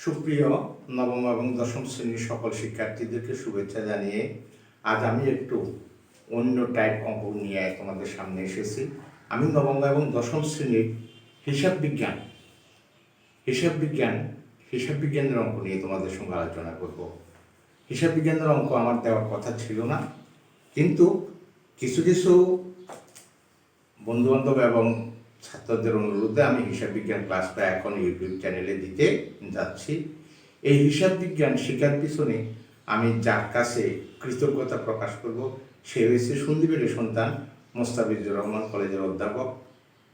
সুপ্রিয় নবম এবং দশম শ্রেণীর সকল শিক্ষার্থীদেরকে শুভেচ্ছা জানিয়ে আজ আমি একটু অন্য টাইপ অঙ্ক নিয়ে তোমাদের সামনে এসেছি। আমি নবম এবং দশম শ্রেণীর হিসাব বিজ্ঞানের অঙ্ক নিয়ে তোমাদের সঙ্গে আলোচনা করব। হিসাব বিজ্ঞানের অঙ্ক আমার দেওয়ার কথা ছিল না, কিন্তু কিছু কিছু বন্ধুবান্ধব এবং ছাত্রদের অনুরোধে আমি হিসাব বিজ্ঞান ক্লাসটা এখন ইউটিউব চ্যানেলে দিতে যাচ্ছি। এই হিসাব বিজ্ঞান শেখার পিছনে আমি যার কাছে কৃতজ্ঞতা প্রকাশ করব সে হয়েছে সন্দীপের সন্তান মোস্তাফিজুর রহমান কলেজের অধ্যাপক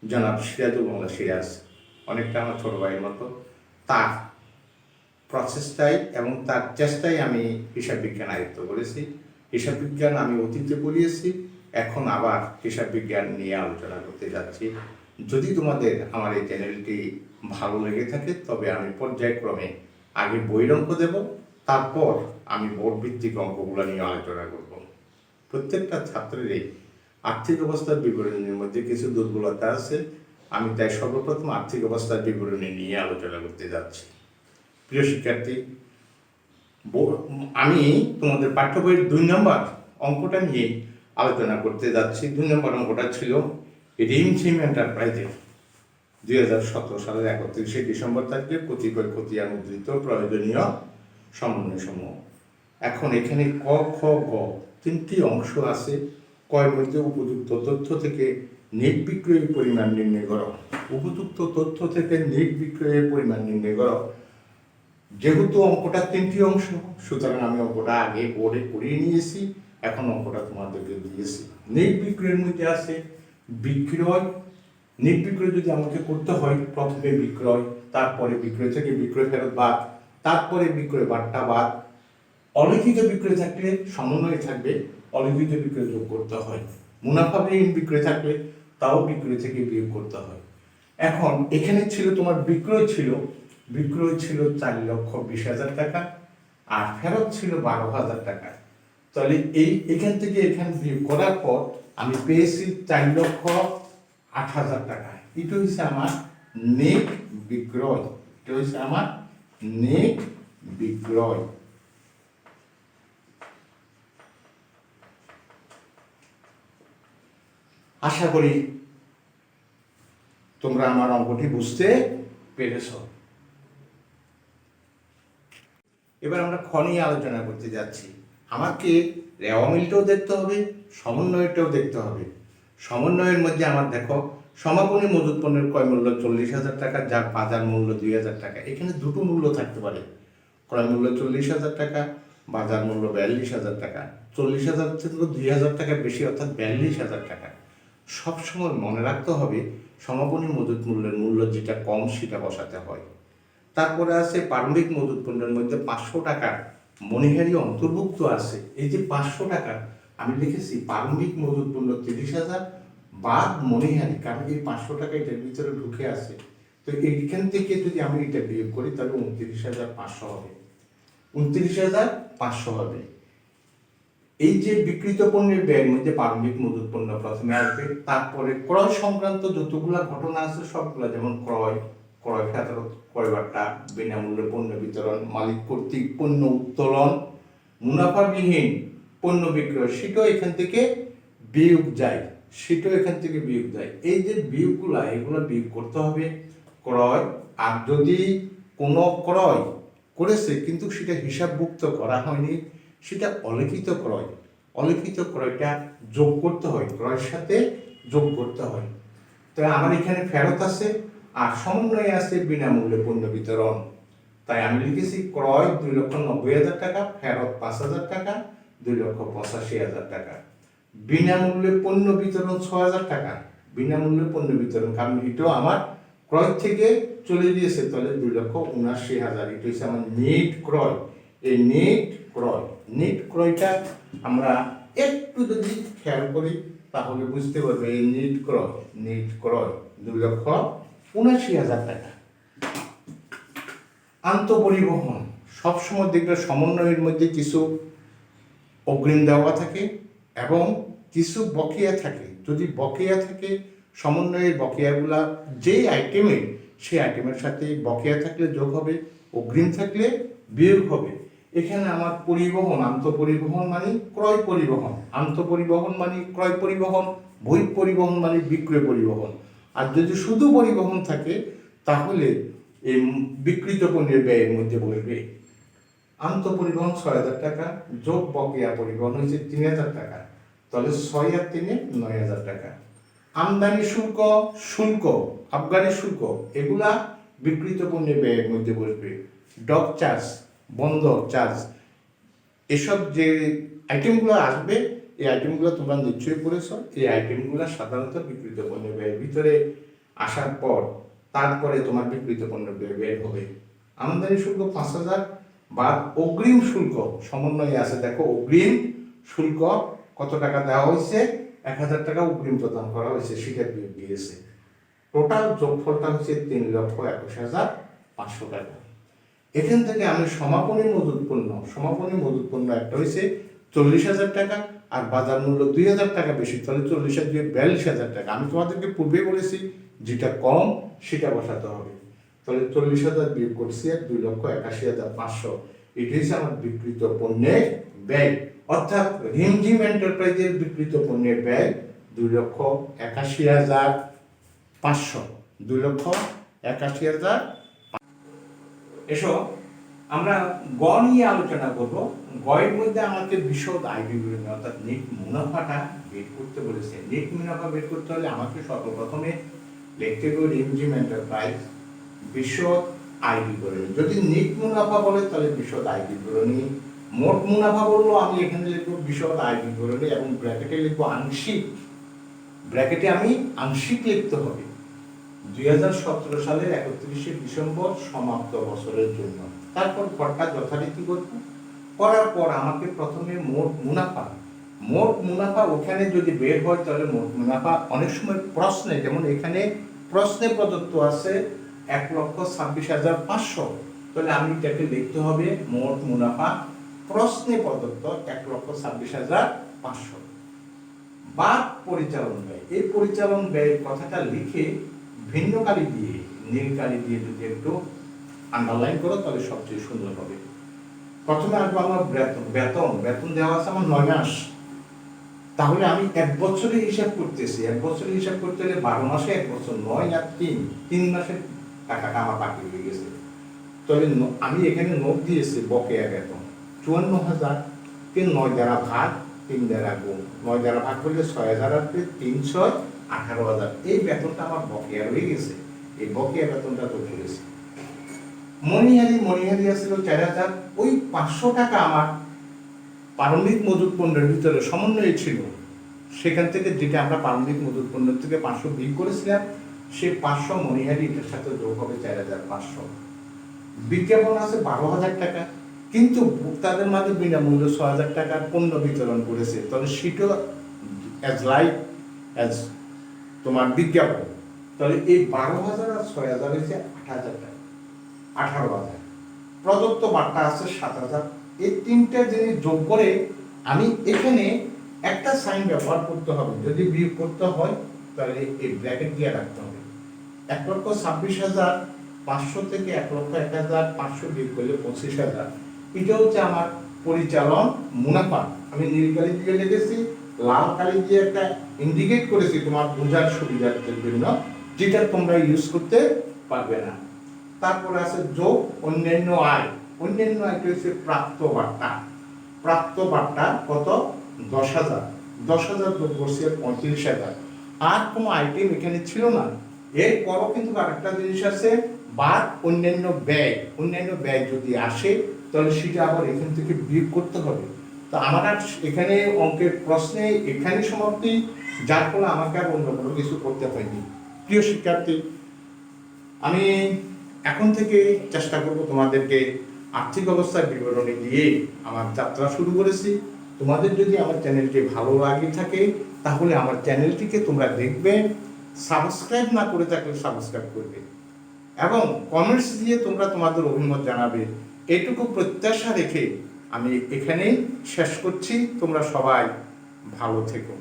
জনাব সিরাজুল মোল্লা সিরাজ, অনেকটা আমার ছোট ভাইয়ের মতো। তার প্রচেষ্টায় এবং তার চেষ্টায় আমি হিসাব বিজ্ঞান আয়ত্ত করেছি। হিসাব বিজ্ঞান আমি অতীতে পড়িয়েছি, এখন আবার হিসাব বিজ্ঞান নিয়ে আলোচনা করতে যাচ্ছি। যদি তোমাদের আমার এই চ্যানেলটি ভালো লেগে থাকে তবে আমি পর্যায়ক্রমে আগে বইয়ের অঙ্ক দেব, তারপর আমি বোর্ড ভিত্তিক অঙ্কগুলো নিয়ে আলোচনা করব। প্রত্যেকটা ছাত্রেরই আর্থিক অবস্থার বিবরণীর মধ্যে কিছু দুর্বলতা আছে, আমি তাই সর্বপ্রথম আর্থিক অবস্থার বিবরণী নিয়ে আলোচনা করতে যাচ্ছি। প্রিয় শিক্ষার্থী, আমি তোমাদের পাঠ্য বইয়ের ২ নম্বর অঙ্কটা নিয়ে আলোচনা করতে যাচ্ছি। ২ নম্বর অঙ্কটা ছিল রিমঝিম এন্টারপ্রাইজের 2017 সালের 31শে ডিসেম্বর তারিখে কতিপয় খতিয়ান মুদ্রিত প্রয়োজনীয় সমন্বয়সমূহ। এখন এখানে ক, খ, গ 3টি অংশ আছে। কয়ের মধ্যে উপযুক্ত তথ্য থেকে নেট বিক্রয়ের পরিমাণ নির্ণয় করো। উপযুক্ত তথ্য থেকে নেট বিক্রয়ের পরিমাণ নির্ণয় করো। যেহেতু অঙ্কটা 3টি অংশ, সুতরাং আমি অঙ্কটা আগে বোর্ডে করিয়ে নিয়েছি, এখন অঙ্কটা তোমাদেরকে দিয়েছি। নেট বিক্রয়ের মধ্যে আছে বিক্রয়। নেট বিক্রয় যদি আমাকে করতে হয়, প্রথমে বিক্রয়, তারপরে বিক্রয় থেকে বিক্রয় ফেরত বাদ, তারপরে বিক্রয় বাদটা বাদ। অলিখিত বিক্রয় থাকলে সমন্বয় থাকবে, অলিখিত বিক্রয় যোগ করতে হয়। মুনাফাবিহীন বিক্রয় থাকলে তাও বিক্রয় থেকে বিয়োগ করতে হয়। এখন এখানে ছিল তোমার বিক্রয় ছিল 4,20,000 টাকা আর ফেরত ছিল 12,000 টাকা। তাহলে এখান থেকে এখানে বিয়োগ করার পর আমি পেয়েছি 4,08,000 টাকা। এটা হচ্ছে আমার নেট বিক্রয়। আশা করি তোমরা আমার অঙ্কটি বুঝতে পেরেছ। এবার আমরা খ নিয়ে আলোচনা করতে যাচ্ছি। আমাকে রেওয়া মিলটাও দেখতে হবে, সমন্বয়টাও দেখতে হবে। সমন্বয়ের মধ্যে আমার দেখো সমাপনী মজুত পণ্যের ক্রয় মূল্য 40,000 টাকা, যার বাজার মূল্য 2,000 টাকা। এখানে দুটো মূল্য থাকতে পারে, ক্রয় মূল্য 40,000 টাকা, বাজার মূল্য 42,000 টাকা। 40,000 থেকে 2,000 টাকা বেশি, অর্থাৎ 42,000 টাকা। সবসময় মনে রাখতে হবে সমাপনী মজুত মূল্যের মূল্য যেটা কম সেটা বসাতে হয়। তারপরে আছে প্রারম্ভিক মজুত পণ্যের মধ্যে 500 টাকার মণিহারি অন্তর্ভুক্ত আছে। এই যে 500 টাকা আমি লিখেছি প্রারম্ভিক মজুত পণ্য 30,000 বাদ মণিহারি, কারণ এই 500 টাকা এটার ভিতরে ঢুকে আছে। তো এইখান থেকে যদি আমি এটা বিয়োগ করি তাহলে 29,500 হবে। 29,500 হবে। এই যে বিক্রিত পণ্যের ব্যয়ের মধ্যে প্রারম্ভিক মজুত পণ্য প্রথমে আসবে, তারপরে ক্রয় সংক্রান্ত যতগুলা ঘটনা আছে সবগুলা, যেমন ক্রয় ফেরত, ক্রয় বার্তা, বিনামূল্যে পণ্য বিতরণ, মালিক কর্তৃক পণ্য উত্তোলন, মুনাফাবিহীন পণ্য বিক্রয়, সেটাও এখান থেকে বিয়োগ যায়। এই যে বিয়োগগুলা, এগুলো বিয়োগ করতে হবে। ক্রয়, আর যদি কোনো ক্রয় করেছে কিন্তু সেটা হিসাবভুক্ত করা হয়নি, সেটা অলিখিত ক্রয়টা যোগ করতে হয়, ক্রয়ের সাথে যোগ করতে হয়। তাই আমার এখানে ফেরত আছে আর সমন্বয়ে আছে বিনামূল্যে পণ্য বিতরণ। তাই আমি লিখেছি ক্রয় 2,90,000 টাকা, ফেরত 5,000 টাকা, 2,85,000 টাকা। বিনামূল্যে পণ্য বিতরণ 6,000 টাকা। বিনামূল্যে পণ্য বিতরণ, কারণ এটাও আমার ক্রয় থেকে চলে গিয়েছে, তাহলে 2,79,000। এটা হচ্ছে আমার নেট ক্রয়। এই নেট ক্রয়টা আমরা একটু যদি খেয়াল করি তাহলে বুঝতে পারবে এই নেট ক্রয় 2,79,000 টাকা। আন্তঃপরিবহন সবসময় দেখবে সমন্বয়ের মধ্যে কিছু অগ্রিম দেওয়া থাকে এবং কিছু বকেয়া থাকে। যদি বকেয়া থাকে, সমন্বয়ের বকেয়াগুলা যেই আইটেমের সেই আইটেমের সাথে বকেয়া থাকলে যোগ হবে, অগ্রিম থাকলে বিয়োগ হবে। এখানে আমার পরিবহন, আন্তঃপরিবহন মানে ক্রয় পরিবহন, আন্তঃপরিবহন মানে ক্রয় পরিবহন, বহিঃ পরিবহন মানে বিক্রয় পরিবহন। আর যদি শুধু পরিবহন থাকে তাহলে এই বিক্রিত পণ্যের ব্যয়ের মধ্যে বলবে আন্তঃপরিবহন 6,000 টাকা যোগ বকেয়া পরিবহন হয়েছে 3,000 টাকা, তাহলে 6 আর 3 9,000 টাকা। আমদানি শুল্ক, শুল্ক, আবগারি শুল্ক এগুলা বিক্রিত পণ্যের ব্যয়ের মধ্যে বসবে। ডক চার্জ, বন্দর চার্জ, এসব যে আইটেমগুলো আসবে এই আইটেমগুলো তোমরা নিশ্চয়ই পড়েছ। এই আইটেমগুলো সাধারণত বিক্রিত পণ্যের ব্যয়ের ভিতরে আসার পর তারপরে তোমার বিক্রিত পণ্যের ব্যয় বের হবে। আমদানি শুল্ক 5,000 বা অগ্রিম শুল্ক সমন্বয়ে আছে, দেখো অগ্রিম শুল্ক কত টাকা দেওয়া হয়েছে, 1,000 টাকা অগ্রিম প্রদান করা হয়েছে, সেটা বিয়োগ দিয়েছে। টোটাল যোগফলটা হচ্ছে 3,21,500 টাকা। এখান থেকে আমি সমাপনী মজুত পণ্য, সমাপনী মজুত পণ্য একটা হয়েছে 40,000 টাকা আর বাজার মূল্য 2,000 টাকা বেশি, তাহলে 40 আর 2 42,000 টাকা। আমি তোমাদেরকে পূর্বে বলেছি যেটা কম সেটা বসাতে হবে। তাহলে 40,000 বিয়োগ করছি আর 2,81,500, এটি হচ্ছে আমার বিক্রিত পণ্যের ব্যয়। অর্থাৎ রিমঝিম এন্টারপ্রাইজের বিক্রিত পণ্যের ব্যয় 2,81,500, 2,81,000। এসো আমরা গ নিয়ে আলোচনা করব। গয়ের মধ্যে আমাকে বিশদ আয় বিবরণী অর্থাৎ নেট মুনাফাটা বের করতে বলেছে। নেট মুনাফা বের করতে হলে আমাকে সর্বপ্রথমে লিখতে হবে রিমঝিম এন্টারপ্রাইজ বিশদ আয় বিবরণী। যদি নেট মুনাফা বলে তাহলে বিশদ আয় বিবরণী, মোট মুনাফা বললো আমি এখানে লিখবো বিশদ আয় বিবরণী এবং ব্র্যাকেটে লিখবো আংশিক, ব্র্যাকেটে আমি আংশিক লিখতে হবে 2017 সালের 31শে ডিসেম্বর সমাপ্ত বছরের জন্য। তারপর ঘরটা যথারীতি করব, করার পর আমাকে প্রথমে মোট মুনাফা, মোট মুনাফা ওখানে যদি বের হয় তাহলে মোট মুনাফা অনেক সময় প্রশ্নে, যেমন এখানে প্রশ্নে প্রদত্ত আছে 1,26,500, তাহলে আমি এটাকে লিখতে হবে মোট মুনাফা প্রশ্নে প্রদত্ত 1,26,500 বা পরিচালন ব্যয়। এই পরিচালন ব্যয়ের কথাটা লিখে ভিন্ন কালি দিয়ে, নীল কালি দিয়ে যদি একটু আন্ডারলাইন করো তাহলে সবচেয়ে সুন্দর হবে। প্রথমে আসবো আমার বেতন, বেতন দেওয়া আছে আমার 9 মাস, তাহলে আমি 1 বছরে হিসাব করতেছি। 1 বছরে হিসাব করতে হলে 12 মাসে 1 বছর, 9 আর 3 মাসের টাকাটা আমার বাকি হয়ে গেছে। তাহলে আমি এখানে নোট দিয়েছি বকেয়া বেতন 54,000 কে 9 দ্বারা ভাগ, 3 দ্বারা গুণ, 9 দ্বারা ভাগ করলে 6,000 আসবে, 3 6 18,000। এই বেতনটা আমার বকেয়া রয়ে গেছে, এই বকেয়া বেতনটা তো করেছি। মণিহারি আসছিল 4,000, ওই 500 টাকা আমার প্রারম্ভিক মজুত পণ্যের ভিতরে সমন্বয় ছিল, সেখান থেকে যেটা আমরা প্রারম্ভিক মজুত পণ্যের থেকে 500 বিয়োগ করেছিলাম, সেই 500 মণিহারি এটার সাথে যোগ হবে 4,500। বিজ্ঞাপন আছে 12,000 টাকা, কিন্তু ভোক্তাদের মাঝে বিনামূল্যে 6,000 টাকার পণ্য বিতরণ করেছে, তাহলে সেটা অ্যাজ লাইক অ্যাজ তোমার বিজ্ঞাপন। তাহলে এই 12,000 আর 6,000 হয়েছে 8,000 টাকা, 18,000। প্রদত্ত বার্তা আছে 7,000। এই তিনটা জিনিস যোগ করে আমি এখানে একটা সাইন ব্যবহার করতে হবে। যদি বিয়োগ করতে হয় তাহলে এই ব্র্যাকেট দিয়ে রাখতে হবে। 1,26,500 থেকে 1,01,500 বিয়োগ করলে 25,000। এটা হচ্ছে আমার পরিচালন মুনাফা। আমি নীল কালি দিয়ে লিখেছি, লাল কালি দিয়ে একটা ইন্ডিকেট করেছি তোমার বোঝার সুবিধার্থের জন্য, যেটা তোমরা ইউজ করতে পারবে না। তারপরে আছে যোগ অন্যান্য আয়। অন্যান্য আয়টা হচ্ছে প্রাপ্ত বার্তা। প্রাপ্ত বার্তা কত? 10,000। 10,000 যোগ করছি 35,000। আর কোনো আইটেম এখানে ছিল না। এরপরও কিন্তু আরেকটা জিনিস আছে, বা অন্যান্য ব্যয়। অন্যান্য ব্যয় যদি আসে তাহলে সেটা আবার এখান থেকে বিয়োগ করতে হবে। তো আমার আর এখানে অঙ্কের প্রশ্নে এখানে সমাপ্তি, যার ফলে আমাকে আর অন্য কোনো কিছু করতে হয়নি। প্রিয় শিক্ষার্থী, আমি এখন থেকে চেষ্টা করব তোমাদেরকে আর্থিক অবস্থার বিবরণী দিয়ে আমার যাত্রা শুরু করেছি। তোমাদের যদি আমার চ্যানেলটি ভালো লাগে থাকে তাহলে আমার চ্যানেলটিকে তোমরা দেখবে, সাবস্ক্রাইব না করে থাকলে সাবস্ক্রাইব করবে এবং কমেন্টস দিয়ে তোমরা তোমাদের অভিমত জানাবে। এটুকু প্রত্যাশা রেখে আমি এখানেই শেষ করছি। তোমরা সবাই ভালো থেকো।